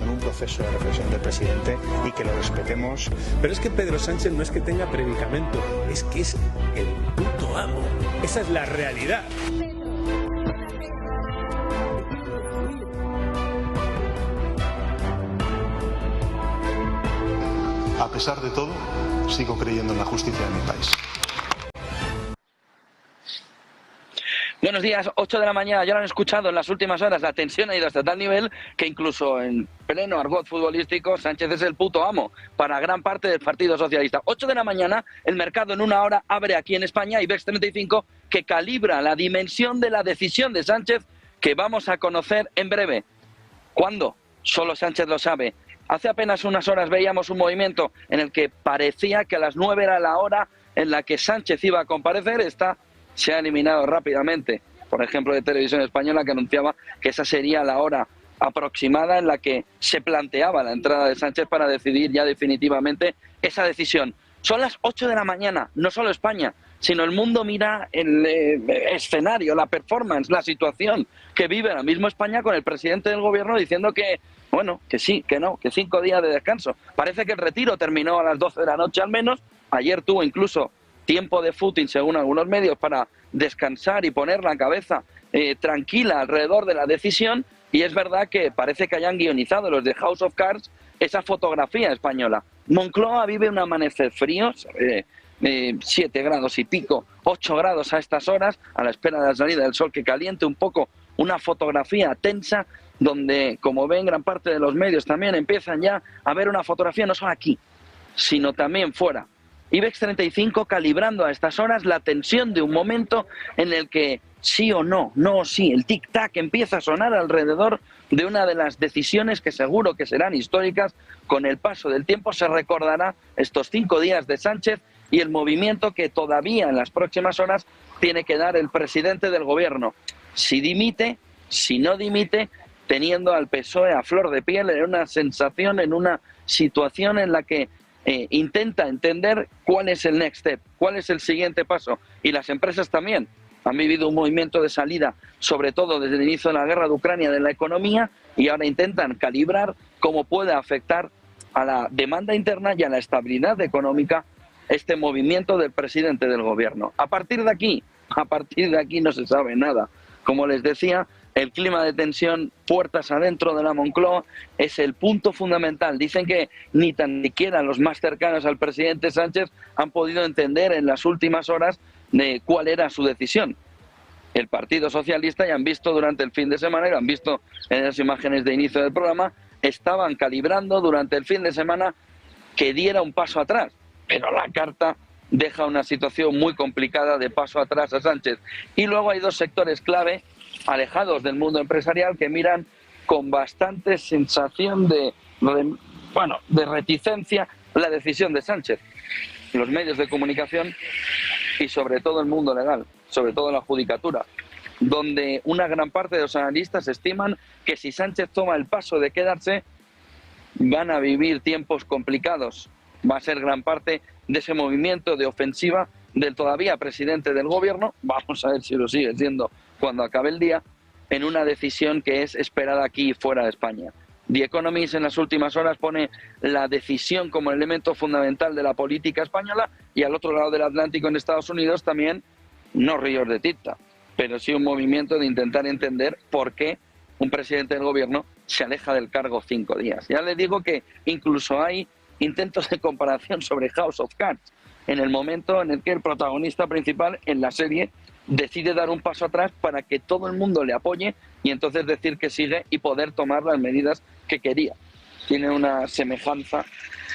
con un proceso de reflexión del presidente y que lo respetemos. Pero es que Pedro Sánchez no es que tenga predicamento, es que es el puto amo. Esa es la realidad. A pesar de todo, sigo creyendo en la justicia de mi país. Buenos días, 8 de la mañana, ya lo han escuchado en las últimas horas, la tensión ha ido hasta tal nivel que incluso en pleno argot futbolístico Sánchez es el puto amo para gran parte del Partido Socialista. 8 de la mañana, el mercado en una hora abre aquí en España, IBEX 35, que calibra la dimensión de la decisión de Sánchez que vamos a conocer en breve. ¿Cuándo? Solo Sánchez lo sabe. Hace apenas unas horas veíamos un movimiento en el que parecía que a las 9 era la hora en la que Sánchez iba a comparecer. Esta se ha eliminado rápidamente, por ejemplo, de Televisión Española, que anunciaba que esa sería la hora aproximada en la que se planteaba la entrada de Sánchez para decidir ya definitivamente esa decisión. Son las 8 de la mañana, no solo España, sino el mundo mira el escenario, la performance, la situación que vive ahora mismo España con el presidente del gobierno diciendo que, bueno, que sí, que no, que 5 días de descanso. Parece que el retiro terminó a las 12 de la noche al menos. Ayer tuvo incluso tiempo de footing, según algunos medios, para descansar y poner la cabeza tranquila alrededor de la decisión. Y es verdad que parece que hayan guionizado los de House of Cards esa fotografía española. Moncloa vive un amanecer frío, 7 grados y pico, 8 grados a estas horas, a la espera de la salida del sol que caliente un poco, una fotografía tensa, donde, como ven, gran parte de los medios también empiezan ya a ver una fotografía no solo aquí, sino también fuera. IBEX 35 calibrando a estas horas la tensión de un momento en el que sí o no, no o sí, el tic-tac empieza a sonar alrededor de una de las decisiones que seguro que serán históricas. Con el paso del tiempo se recordará estos 5 días de Sánchez y el movimiento que todavía en las próximas horas tiene que dar el presidente del gobierno. Si dimite, si no dimite, teniendo al PSOE a flor de piel en una sensación, en una situación en la que intenta entender cuál es el next step, cuál es el siguiente paso. Y las empresas también han vivido un movimiento de salida, sobre todo desde el inicio de la guerra de Ucrania, de la economía, y ahora intentan calibrar cómo puede afectar a la demanda interna y a la estabilidad económica este movimiento del presidente del gobierno. A partir de aquí no se sabe nada. Como les decía, el clima de tensión, puertas adentro de la Moncloa, es el punto fundamental. Dicen que ni tan siquiera los más cercanos al presidente Sánchez han podido entender en las últimas horas de cuál era su decisión. El Partido Socialista, ya han visto durante el fin de semana, y lo han visto en las imágenes de inicio del programa, estaban calibrando durante el fin de semana que diera un paso atrás. Pero la carta deja una situación muy complicada de paso atrás a Sánchez. Y luego hay 2 sectores clave alejados del mundo empresarial que miran con bastante sensación de reticencia la decisión de Sánchez. Los medios de comunicación y sobre todo el mundo legal, sobre todo la judicatura, donde una gran parte de los analistas estiman que si Sánchez toma el paso de quedarse, van a vivir tiempos complicados. Va a ser gran parte de ese movimiento de ofensiva del todavía presidente del gobierno, vamos a ver si lo sigue siendo cuando acabe el día, en una decisión que es esperada aquí y fuera de España. The Economist en las últimas horas pone la decisión como elemento fundamental de la política española, y al otro lado del Atlántico, en Estados Unidos, también, no ríos de tinta, pero sí un movimiento de intentar entender por qué un presidente del gobierno se aleja del cargo 5 días. Ya les digo que incluso hay intentos de comparación sobre House of Cards, en el momento en el que el protagonista principal en la serie decide dar un paso atrás para que todo el mundo le apoye y entonces decir que sigue y poder tomar las medidas que quería. Tiene una semejanza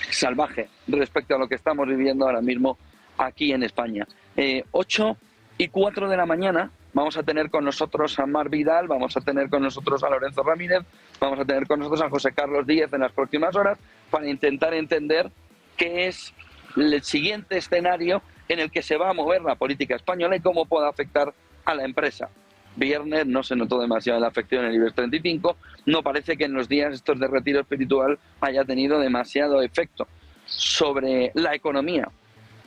salvaje respecto a lo que estamos viviendo ahora mismo aquí en España. 8:04 de la mañana vamos a tener con nosotros a Mar Vidal, vamos a tener con nosotros a Lorenzo Ramírez, vamos a tener con nosotros a José Carlos Díez en las próximas horas para intentar entender qué es el siguiente escenario en el que se va a mover la política española y cómo puede afectar a la empresa. Viernes no se notó demasiado la afección en el IBEX 35, no parece que en los días estos de retiro espiritual haya tenido demasiado efecto sobre la economía.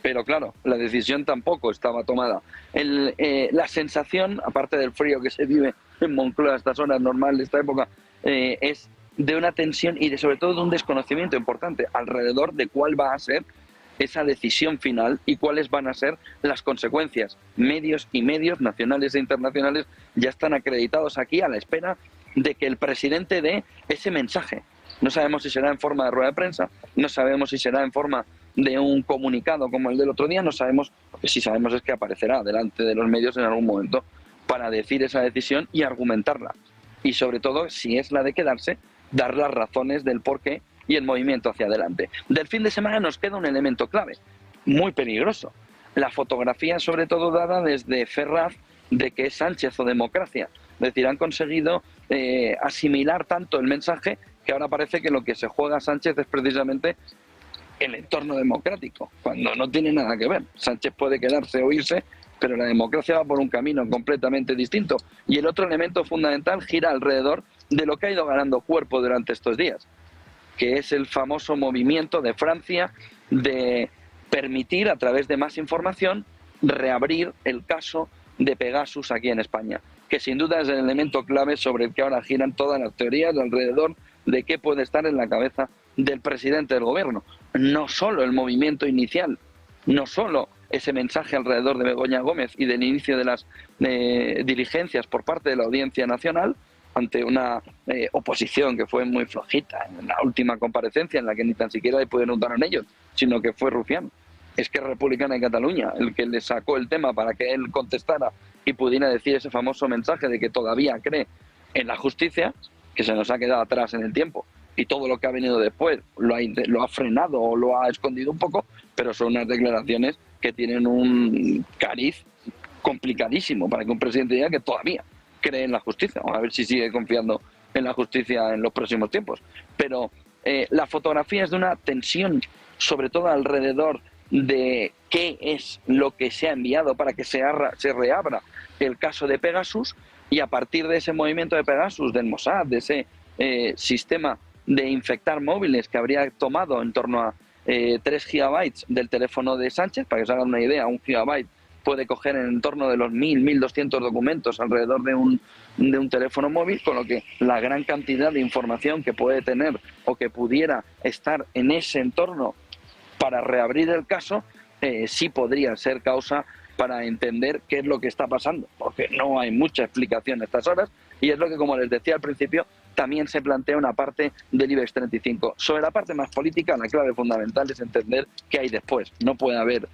Pero claro, la decisión tampoco estaba tomada. La sensación, aparte del frío que se vive en Moncloa a estas horas normales de esta época, es de una tensión y sobre todo de un desconocimiento importante alrededor de cuál va a ser esa decisión final y cuáles van a ser las consecuencias. Medios nacionales e internacionales ya están acreditados aquí a la espera de que el presidente dé ese mensaje. No sabemos si será en forma de rueda de prensa, no sabemos si será en forma de un comunicado como el del otro día, no sabemos, lo que sí sabemos es que aparecerá delante de los medios en algún momento para decir esa decisión y argumentarla. Y sobre todo, si es la de quedarse, dar las razones del porqué y el movimiento hacia adelante. Del fin de semana nos queda un elemento clave, muy peligroso. La fotografía, sobre todo dada desde Ferraz, de que es Sánchez o democracia. Es decir, han conseguido asimilar tanto el mensaje que ahora parece que lo que se juega Sánchez es precisamente el entorno democrático, cuando no tiene nada que ver. Sánchez puede quedarse o irse, pero la democracia va por un camino completamente distinto. Y el otro elemento fundamental gira alrededor de lo que ha ido ganando cuerpo durante estos días, que es el famoso movimiento de Francia de permitir, a través de más información, reabrir el caso de Pegasus aquí en España, que sin duda es el elemento clave sobre el que ahora giran todas las teorías alrededor de qué puede estar en la cabeza del presidente del gobierno. No solo el movimiento inicial, no solo ese mensaje alrededor de Begoña Gómez y del inicio de las diligencias por parte de la Audiencia Nacional, ante una oposición que fue muy flojita en la última comparecencia, en la que ni tan siquiera le pudieron votar en ellos, sino que fue Rufián. Es que Republicana de Cataluña el que le sacó el tema para que él contestara y pudiera decir ese famoso mensaje de que todavía cree en la justicia, que se nos ha quedado atrás en el tiempo, y todo lo que ha venido después lo ha frenado o lo ha escondido un poco, pero son unas declaraciones que tienen un cariz complicadísimo para que un presidente diga que todavía cree en la justicia. Vamos a ver si sigue confiando en la justicia en los próximos tiempos. Pero la fotografía es de una tensión, sobre todo alrededor de qué es lo que se ha enviado para que se reabra el caso de Pegasus, y a partir de ese movimiento de Pegasus, del Mossad, de ese sistema de infectar móviles que habría tomado en torno a 3 gigabytes del teléfono de Sánchez, para que se hagan una idea, 1 gigabyte puede coger en torno de los 1.200 documentos alrededor de un teléfono móvil, con lo que la gran cantidad de información que puede tener o que pudiera estar en ese entorno para reabrir el caso, sí podría ser causa para entender qué es lo que está pasando, porque no hay mucha explicación a estas horas, y es lo que, como les decía al principio, también se plantea una parte del IBEX 35. Sobre la parte más política, la clave fundamental es entender qué hay después. No puede haber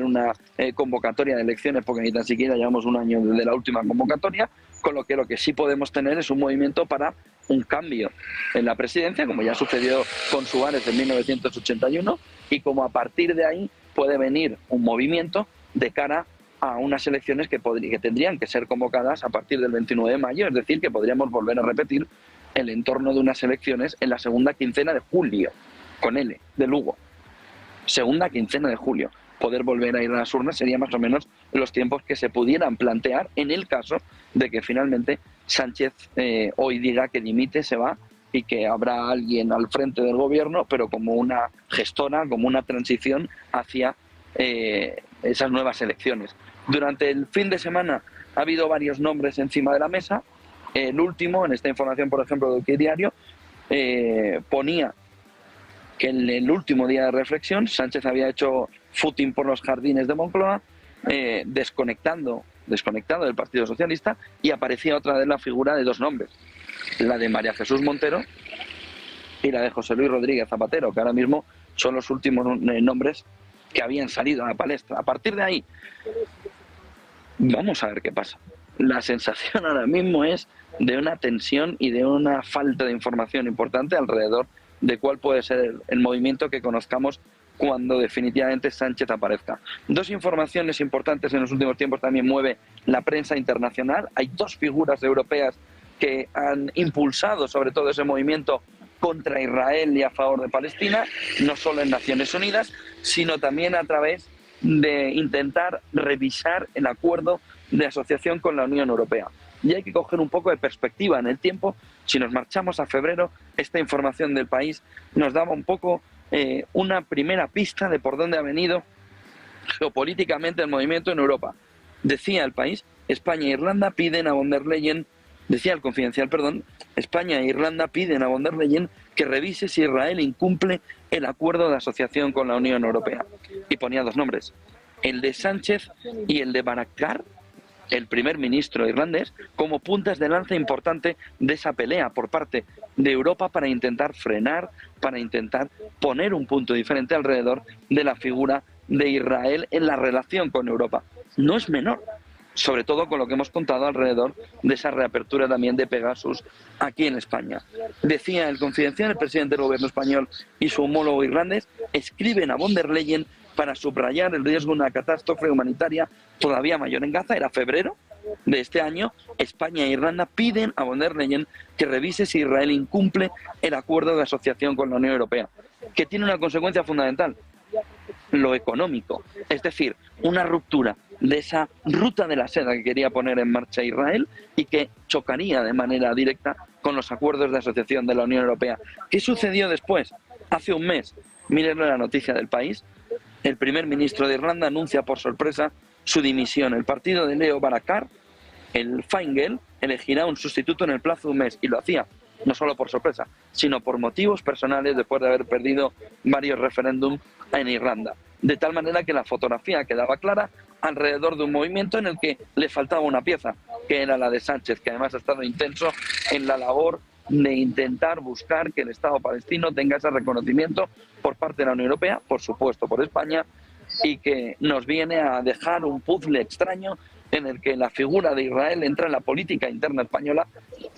una convocatoria de elecciones, porque ni tan siquiera llevamos un año desde la última convocatoria, con lo que sí podemos tener es un movimiento para un cambio en la presidencia, como ya sucedió con Suárez en 1981, y como a partir de ahí puede venir un movimiento de cara a unas elecciones que tendrían que ser convocadas a partir del 29 de mayo, es decir, que podríamos volver a repetir el entorno de unas elecciones en la segunda quincena de julio, con L, de Lugo. Segunda quincena de julio. Poder volver a ir a las urnas sería más o menos los tiempos que se pudieran plantear en el caso de que finalmente Sánchez hoy diga que dimite, se va, y que habrá alguien al frente del gobierno, pero como una gestora, como una transición hacia esas nuevas elecciones. Durante el fin de semana ha habido varios nombres encima de la mesa. El último, en esta información, por ejemplo, del Que Diario, ponía que en el último día de reflexión Sánchez había hecho footing por los jardines de Moncloa, desconectado del Partido Socialista, y aparecía otra vez la figura de dos nombres, la de María Jesús Montero y la de José Luis Rodríguez Zapatero, que ahora mismo son los últimos nombres que habían salido a la palestra. A partir de ahí, vamos a ver qué pasa. La sensación ahora mismo es de una tensión y de una falta de información importante alrededor de cuál puede ser el movimiento que conozcamos cuando definitivamente Sánchez aparezca. Dos informaciones importantes en los últimos tiempos también mueve la prensa internacional. Hay dos figuras europeas que han impulsado sobre todo ese movimiento contra Israel y a favor de Palestina, no solo en Naciones Unidas, sino también a través de intentar revisar el acuerdo de asociación con la Unión Europea. Y hay que coger un poco de perspectiva en el tiempo. Si nos marchamos a febrero, esta información del País nos daba un poco una primera pista de por dónde ha venido geopolíticamente el movimiento en Europa. Decía el País: España e Irlanda piden a von der Leyen Decía el Confidencial, España e Irlanda piden a von der Leyen que revise si Israel incumple el acuerdo de asociación con la Unión Europea. Y ponía dos nombres, el de Sánchez y el de Varadkar, el primer ministro irlandés, como puntas de lanza importante de esa pelea por parte de Europa para intentar frenar, para intentar poner un punto diferente alrededor de la figura de Israel en la relación con Europa. No es menor, sobre todo con lo que hemos contado alrededor de esa reapertura también de Pegasus aquí en España. Decía el Confidencial, el presidente del gobierno español y su homólogo irlandés escriben a von der Leyen para subrayar el riesgo de una catástrofe humanitaria todavía mayor en Gaza. Era febrero de este año. España e Irlanda piden a von der Leyen que revise si Israel incumple el acuerdo de asociación con la Unión Europea, que tiene una consecuencia fundamental, lo económico. Es decir, una ruptura de esa ruta de la seda que quería poner en marcha Israel y que chocaría de manera directa con los acuerdos de asociación de la Unión Europea. ¿Qué sucedió después? Hace un mes, miren la noticia del País, el primer ministro de Irlanda anuncia por sorpresa su dimisión. El partido de Leo Varadkar, el Fine Gael, elegirá un sustituto en el plazo de un mes, y lo hacía no solo por sorpresa, sino por motivos personales después de haber perdido varios referéndums en Irlanda. De tal manera que la fotografía quedaba clara alrededor de un movimiento en el que le faltaba una pieza, que era la de Sánchez, que además ha estado intenso en la labor de intentar buscar que el Estado palestino tenga ese reconocimiento por parte de la Unión Europea, por supuesto por España, y que nos viene a dejar un puzzle extraño en el que la figura de Israel entra en la política interna española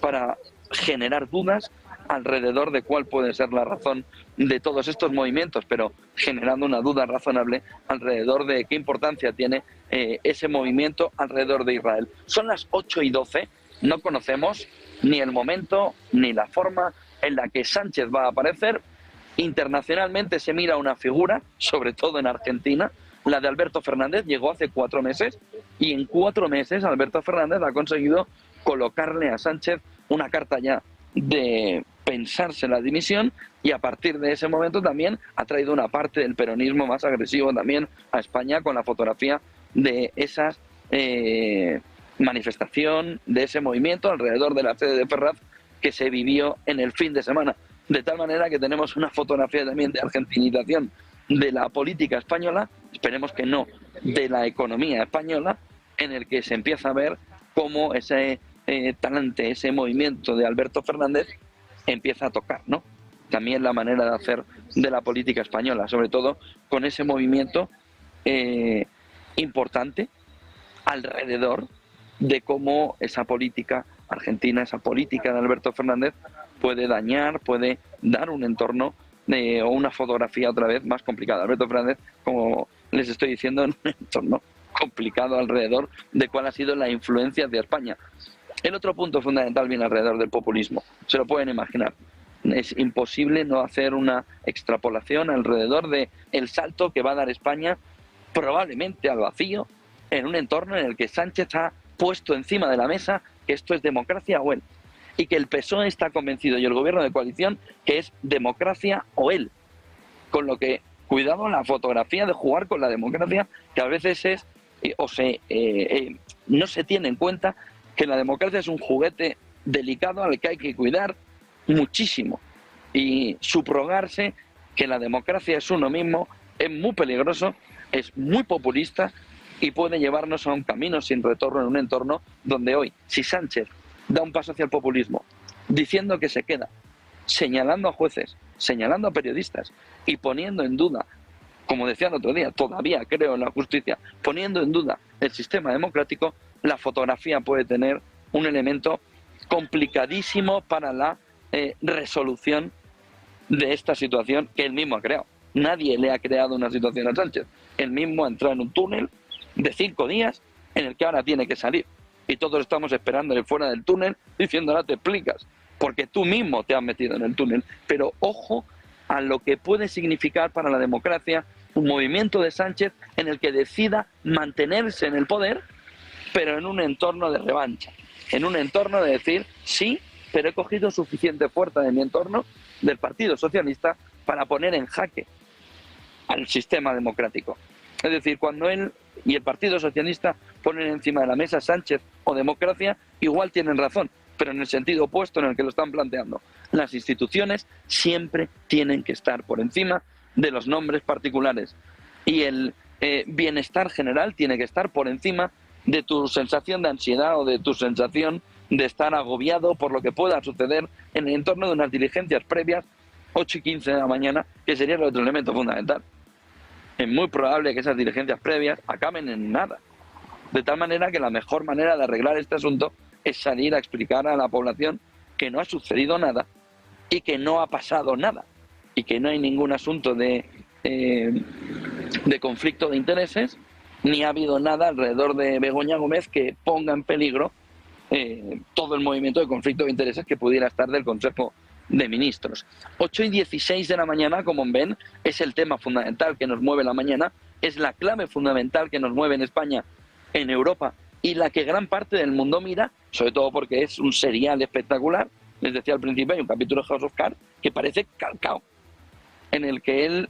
para generar dudas alrededor de cuál puede ser la razón de todos estos movimientos, pero generando una duda razonable alrededor de qué importancia tiene ese movimiento alrededor de Israel. Son las 8:12, no conocemos ni el momento ni la forma en la que Sánchez va a aparecer. Internacionalmente se mira una figura, sobre todo en Argentina, la de Alberto Fernández. Llegó hace 4 meses y en 4 meses Alberto Fernández ha conseguido colocarle a Sánchez una carta ya de pensarse la dimisión, y a partir de ese momento también ha traído una parte del peronismo más agresivo también a España, con la fotografía de esa manifestación, de ese movimiento alrededor de la sede de Ferraz que se vivió en el fin de semana. De tal manera que tenemos una fotografía también de argentinización de la política española, esperemos que no de la economía española, en el que se empieza a ver cómo ese talante, ese movimiento de Alberto Fernández empieza a tocar, ¿no? También la manera de hacer de la política española, sobre todo con ese movimiento importante alrededor de cómo esa política argentina, esa política de Alberto Fernández puede dañar, puede dar un entorno o una fotografía otra vez más complicada. Alberto Fernández, como les estoy diciendo, en un entorno complicado alrededor de cuál ha sido la influencia de España. El otro punto fundamental viene alrededor del populismo. Se lo pueden imaginar. Es imposible no hacer una extrapolación alrededor de el salto que va a dar España probablemente al vacío en un entorno en el que Sánchez ha puesto encima de la mesa que esto es democracia o él, y que el PSOE está convencido y el gobierno de coalición que es democracia o él. Con lo que, cuidado la fotografía de jugar con la democracia, que a veces es no se tiene en cuenta que la democracia es un juguete delicado al que hay que cuidar muchísimo, y subrogarse que la democracia es uno mismo es muy peligroso, es muy populista y puede llevarnos a un camino sin retorno en un entorno donde hoy, si Sánchez da un paso hacia el populismo diciendo que se queda, señalando a jueces, señalando a periodistas y poniendo en duda, como decía el otro día, todavía creo en la justicia, poniendo en duda el sistema democrático, la fotografía puede tener un elemento complicadísimo para la resolución de esta situación que él mismo ha creado. Nadie le ha creado una situación a Sánchez. Él mismo ha entrado en un túnel de 5 días en el que ahora tiene que salir. Y todos estamos esperándole fuera del túnel diciendo, ahora te explicas, porque tú mismo te has metido en el túnel. Pero ojo a lo que puede significar para la democracia un movimiento de Sánchez en el que decida mantenerse en el poder, pero en un entorno de revancha, en un entorno de decir, sí, pero he cogido suficiente fuerza de mi entorno, del Partido Socialista, para poner en jaque al sistema democrático. Es decir, cuando él y el Partido Socialista ponen encima de la mesa Sánchez o democracia, igual tienen razón, pero en el sentido opuesto en el que lo están planteando. Las instituciones siempre tienen que estar por encima de los nombres particulares y el bienestar general tiene que estar por encima de tu sensación de ansiedad o de tu sensación de estar agobiado por lo que pueda suceder en el entorno de unas diligencias previas, 8:15 de la mañana, que sería el otro elemento fundamental. Es muy probable que esas diligencias previas acaben en nada. De tal manera que la mejor manera de arreglar este asunto es salir a explicar a la población que no ha sucedido nada y que no ha pasado nada y que no hay ningún asunto de conflicto de intereses, ni ha habido nada alrededor de Begoña Gómez que ponga en peligro todo el movimiento de conflicto de intereses que pudiera estar del Consejo de Ministros. 8:16 de la mañana, como ven, es el tema fundamental que nos mueve la mañana, es la clave fundamental que nos mueve en España, en Europa, y la que gran parte del mundo mira, sobre todo porque es un serial espectacular. Les decía al principio, hay un capítulo de House of Cards que parece calcao, en el que él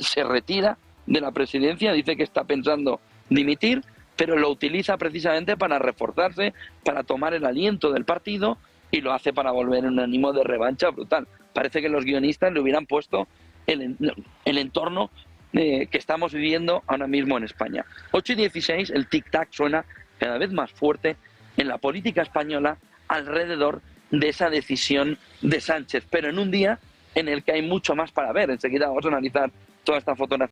se retira de la presidencia, dice que está pensando dimitir, pero lo utiliza precisamente para reforzarse, para tomar el aliento del partido, y lo hace para volver en un ánimo de revancha brutal. Parece que los guionistas le hubieran puesto el entorno que estamos viviendo ahora mismo en España. 8:16, el tic-tac suena cada vez más fuerte en la política española alrededor de esa decisión de Sánchez, pero en un día en el que hay mucho más para ver. Enseguida vamos a analizar toda esta fotografía.